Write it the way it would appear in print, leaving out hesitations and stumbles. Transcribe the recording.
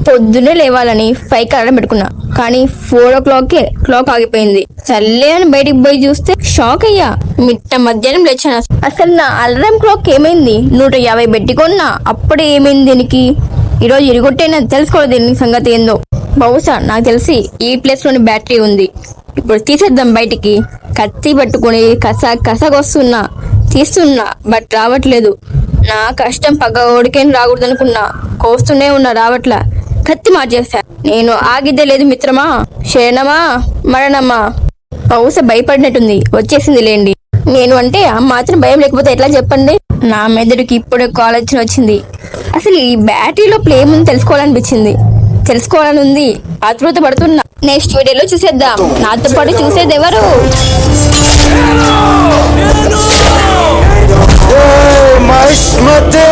పొద్దున్నే లేవాలని 5కి అలారం పెట్టుకున్నా, కానీ 4 o'clockకే క్లాక్ ఆగిపోయింది. చల్లే అని బయటికి పోయి చూస్తే షాక్ అయ్యా. మిట్ట మధ్యాహ్నం లేచాను. అసలు నా అలారం క్లాక్ ఏమైంది? 150 పెట్టుకున్నా, అప్పుడే ఏమైంది దీనికి? ఈరోజు ఇరుగొట్టేనా తెలుసుకోవాలి దీని సంగతి ఏందో. బహుశా నాకు తెలిసి ఈ ప్లేస్ లోని బ్యాటరీ ఉంది. ఇప్పుడు తీసేద్దాం బయటికి. కత్తి పట్టుకుని కసగొస్తున్నా, తీస్తున్నా, బట్ రావట్లేదు. నా కష్టం పగోడికేం రాకూడదనుకున్నా, కోస్తూనే ఉన్నా, రావట్లా. కత్తి మార్చేసా. నేను ఆగిద్దే లేదు మిత్రమా, శరణమా మరణమా. బహుశా భయపడినట్టుంది, వచ్చేసింది లేండి. నేను అంటే ఆ మాత్రం భయం లేకపోతే ఎట్లా చెప్పండి. నా మెదడుకి ఇప్పుడే కాలేజ్ వచ్చింది. అసలు ఈ బ్యాటరీలో ప్లే ముందు తెలుసుకోవాలని ఉంది. ఆతృత పడుతున్నా. నెక్స్ట్ వీడియోలో చూసేద్దాం. నాతో పాటు చూసేది ఎవరు? Hey, my Smati!